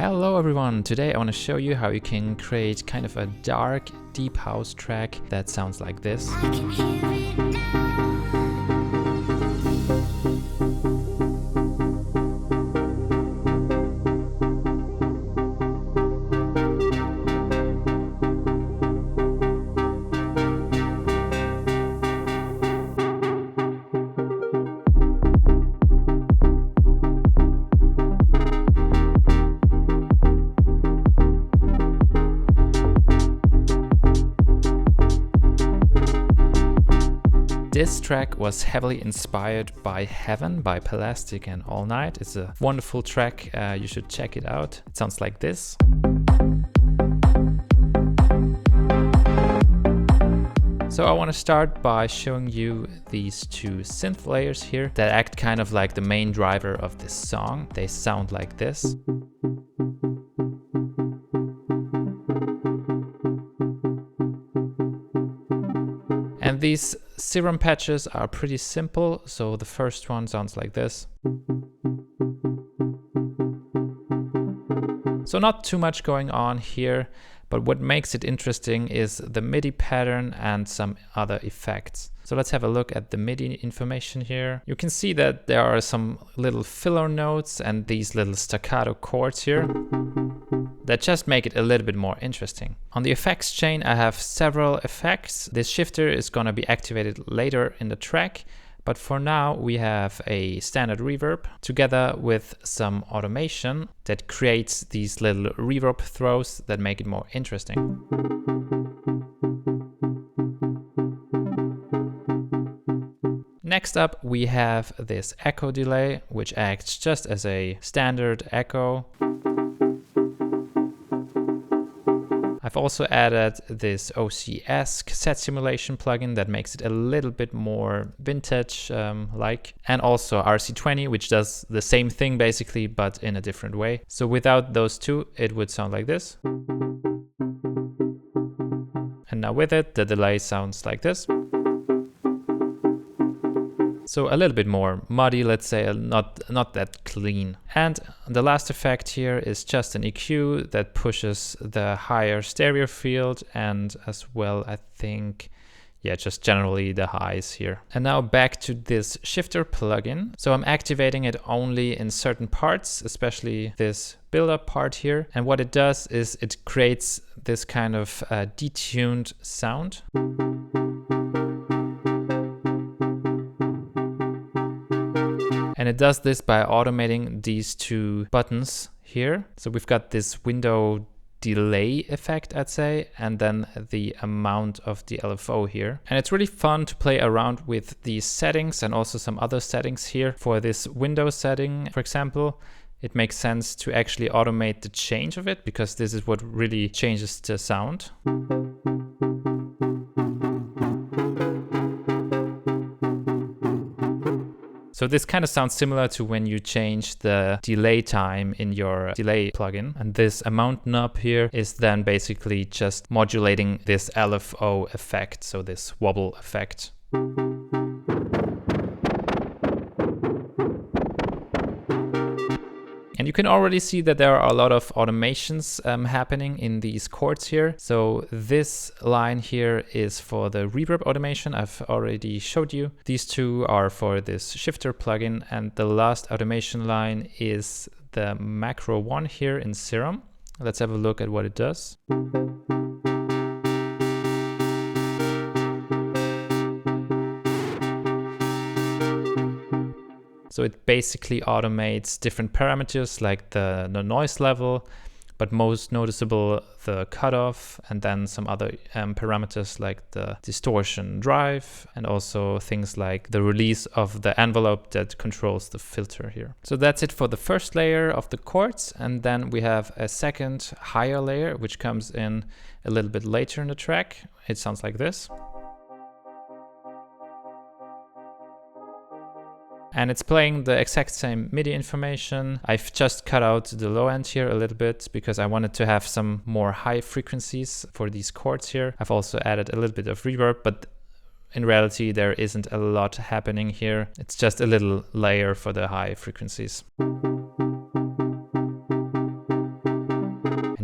Hello everyone, today I want to show you how you can create kind of a dark, deep house track that sounds like this. I can hear it now. This track was heavily inspired by Heaven by PALASTIC and Allknight. It's a wonderful track, you should check it out. It sounds like this. So I want to start by showing you these two synth layers here that act kind of like the main driver of this song. They sound like this. And these serum patches are pretty simple, so the first one sounds like this. So not too much going on here, but what makes it interesting is the MIDI pattern and some other effects. So let's have a look at the MIDI information here. You can see that there are some little filler notes and these little staccato chords here that just make it a little bit more interesting. On the effects chain, I have several effects. This shifter is going to be activated later in the track, but for now we have a standard reverb together with some automation that creates these little reverb throws that make it more interesting. Next up, we have this echo delay, which acts just as a standard echo. I've also added this OCS cassette simulation plugin that makes it a little bit more vintage-like, and also RC20, which does the same thing basically, but in a different way. So without those two, it would sound like this. And now with it, the delay sounds like this. So a little bit more muddy, let's say, not that clean. And the last effect here is just an EQ that pushes the higher stereo field and as well, I think, yeah, just generally the highs here. And now back to this shifter plugin. So I'm activating it only in certain parts, especially this build-up part here. And what it does is it creates this kind of detuned sound. And it does this by automating these two buttons here. So we've got this window delay effect, I'd say, and then the amount of the LFO here. And it's really fun to play around with these settings and also some other settings here. For this window setting, for example, it makes sense to actually automate the change of it because this is what really changes the sound. So this kind of sounds similar to when you change the delay time in your delay plugin. And this amount knob here is then basically just modulating this LFO effect, so this wobble effect. And you can already see that there are a lot of automations happening in these chords here. So this line here is for the reverb automation I've already showed you. These two are for this shifter plugin, and the last automation line is the macro one here in Serum. Let's have a look at what it does. So it basically automates different parameters like the noise level, but most noticeable the cutoff, and then some other parameters like the distortion drive, and also things like the release of the envelope that controls the filter here. So that's it for the first layer of the chords, and then we have a second higher layer which comes in a little bit later in the track. It sounds like this. And it's playing the exact same MIDI information. I've just cut out the low end here a little bit because I wanted to have some more high frequencies for these chords here. I've also added a little bit of reverb, but in reality there isn't a lot happening here. It's just a little layer for the high frequencies.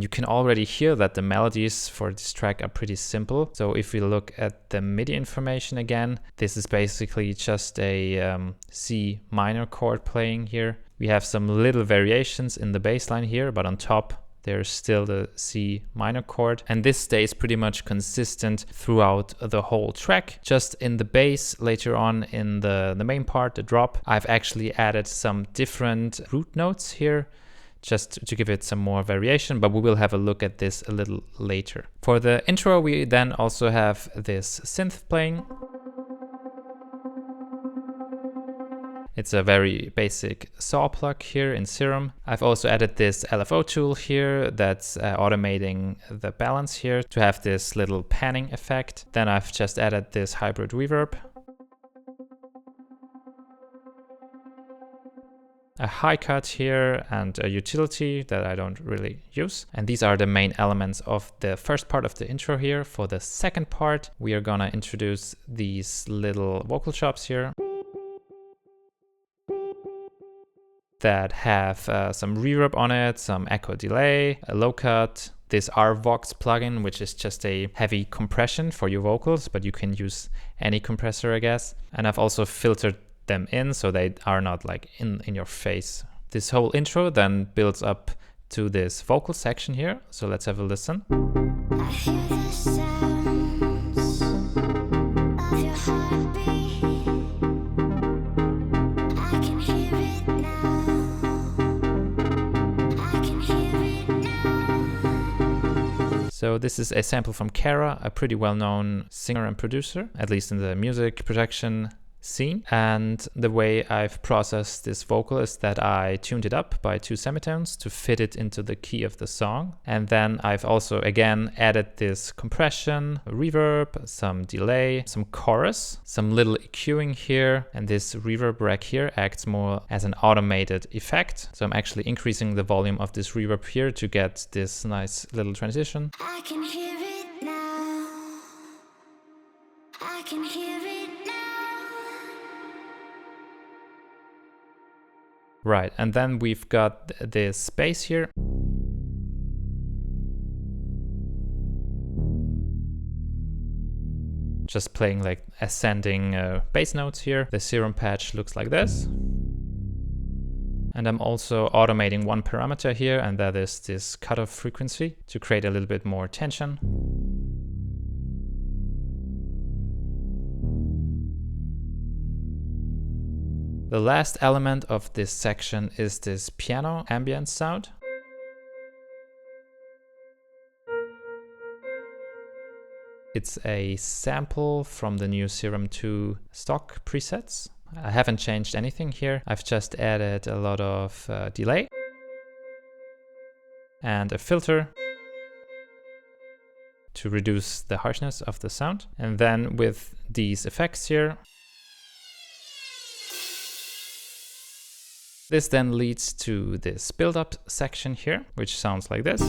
can already hear that the melodies for this track are pretty simple. So if we look at the MIDI information again, this is basically just a C minor chord playing here. We have some little variations in the bass line here, but on top there's still the C minor chord, and this stays pretty much consistent throughout the whole track. Just in the bass later on in the main part, the drop, I've actually added some different root notes here just to give it some more variation, but we will have a look at this a little later. For the intro, we then also have this synth playing. It's a very basic saw plug here in Serum. I've also added this LFO tool here that's automating the balance here to have this little panning effect. Then I've just added this hybrid reverb, a high cut here, and a utility that I don't really use. And these are the main elements of the first part of the intro here. For the second part, we are gonna introduce these little vocal chops here that have some reverb on it, some echo delay, a low cut, this RVox plugin, which is just a heavy compression for your vocals, but you can use any compressor, I guess. And I've also filtered them in so they are not like in your face. This whole intro then builds up to this vocal section here. So let's have a listen. I hear the sounds of your heartbeat. I can hear it now. I can hear it now. So this is a sample from Kara, a pretty well-known singer and producer, at least in the music production scene. And the way I've processed this vocal is that I tuned it up by 2 semitones to fit it into the key of the song. And then I've also again added this compression, reverb, some delay, some chorus, some little EQing here, and this reverb rack here acts more as an automated effect. So I'm actually increasing the volume of this reverb here to get this nice little transition. I can hear it now. I can hear it now. Right, and then we've got this bass here. Just playing like ascending bass notes here. The Serum patch looks like this. And I'm also automating one parameter here, and that is this cutoff frequency to create a little bit more tension. The last element of this section is this piano ambient sound. It's a sample from the new Serum 2 stock presets. I haven't changed anything here. I've just added a lot of delay and a filter to reduce the harshness of the sound. And then with these effects here, this then leads to this build-up section here, which sounds like this.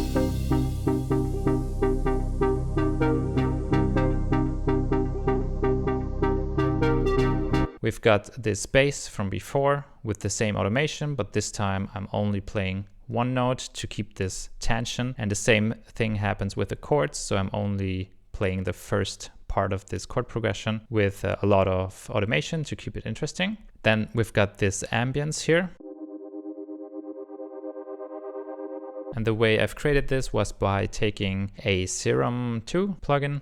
We've got this bass from before with the same automation, but this time I'm only playing one note to keep this tension. And the same thing happens with the chords, so I'm only playing the first part of this chord progression with a lot of automation to keep it interesting. Then we've got this ambience here. And the way I've created this was by taking a Serum 2 plugin.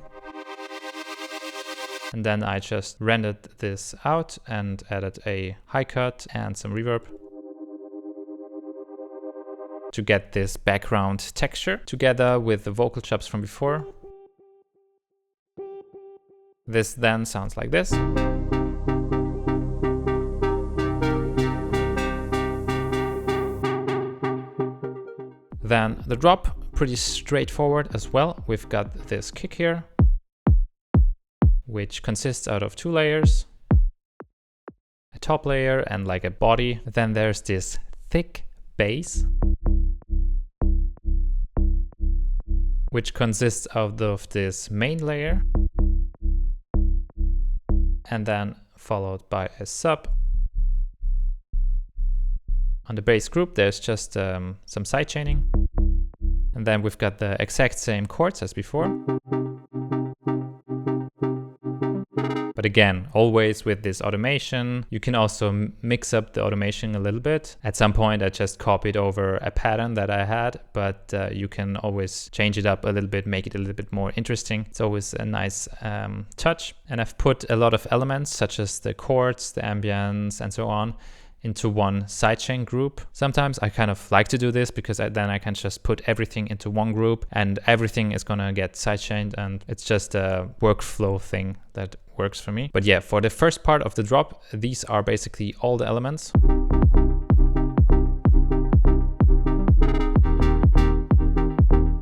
And then I just rendered this out and added a high cut and some reverb to get this background texture together with the vocal chops from before. This then sounds like this. Then the drop, pretty straightforward as well. We've got this kick here, which consists out of 2 layers, a top layer and like a body. Then there's this thick bass, which consists out of this main layer, and then followed by a sub. On the bass group, there's just some sidechaining. And then we've got the exact same chords as before. But again, always with this automation, you can also mix up the automation a little bit. At some point, I just copied over a pattern that I had, but you can always change it up a little bit, make it a little bit more interesting. It's always a nice touch. And I've put a lot of elements such as the chords, the ambience, and so on into one sidechain group. Sometimes I kind of like to do this because then I can just put everything into one group and everything is gonna get sidechained, and it's just a workflow thing that works for me. But yeah, for the first part of the drop, these are basically all the elements.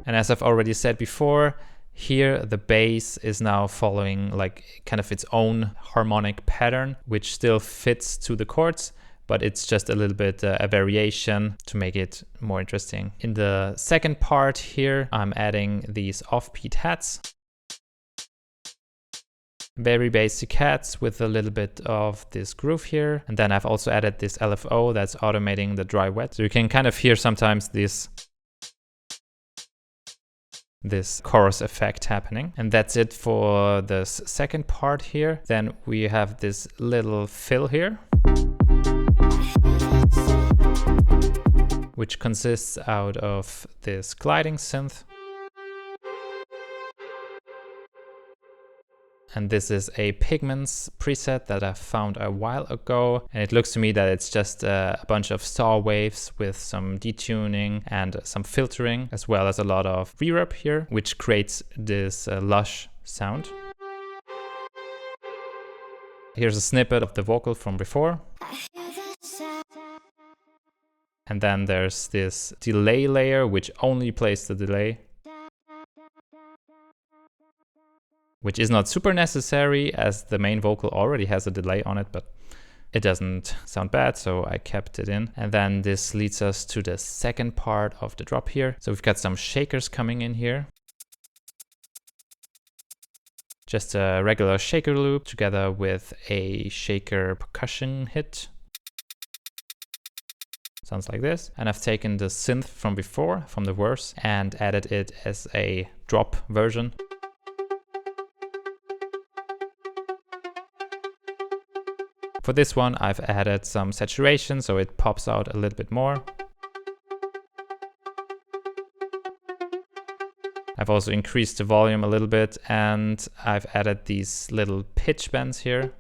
And as I've already said before, here the bass is now following like kind of its own harmonic pattern, which still fits to the chords, but it's just a little bit a variation to make it more interesting. In the second part here, I'm adding these offbeat hats. Very basic hats with a little bit of this groove here. And then I've also added this LFO that's automating the dry wet. So you can kind of hear sometimes this chorus effect happening. And that's it for the second part here. Then we have this little fill here, which consists out of this gliding synth. And this is a Pigments preset that I found a while ago. And it looks to me that it's just a bunch of saw waves with some detuning and some filtering, as well as a lot of reverb here, which creates this lush sound. Here's a snippet of the vocal from before. And then there's this delay layer, which only plays the delay, which is not super necessary as the main vocal already has a delay on it, but it doesn't sound bad, so I kept it in. And then this leads us to the second part of the drop here. So we've got some shakers coming in here. Just a regular shaker loop together with a shaker percussion hit. Sounds like this. And I've taken the synth from before, from the verse, and added it as a drop version. For this one, I've added some saturation, so it pops out a little bit more. I've also increased the volume a little bit, and I've added these little pitch bends here,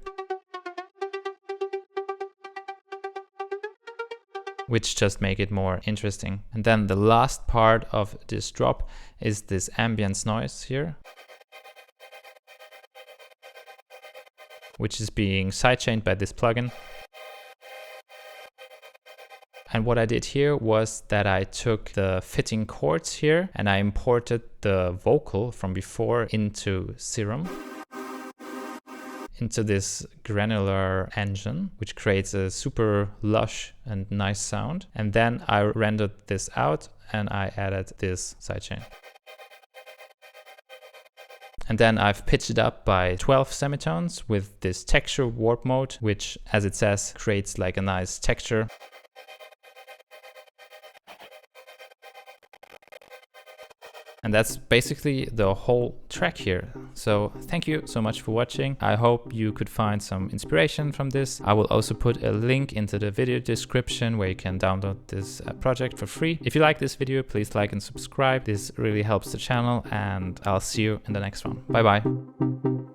which just make it more interesting. And then the last part of this drop is this ambience noise here, which is being sidechained by this plugin. And what I did here was that I took the fitting chords here and I imported the vocal from before into Serum, into this granular engine, which creates a super lush and nice sound. And then I rendered this out and I added this sidechain. And then I've pitched it up by 12 semitones with this texture warp mode, which, as it says, creates like a nice texture. And that's basically the whole track here. So thank you so much for watching. I hope you could find some inspiration from this. I will also put a link into the video description where you can download this project for free. If you like this video, please like and subscribe. This really helps the channel, and I'll see you in the next one. Bye bye.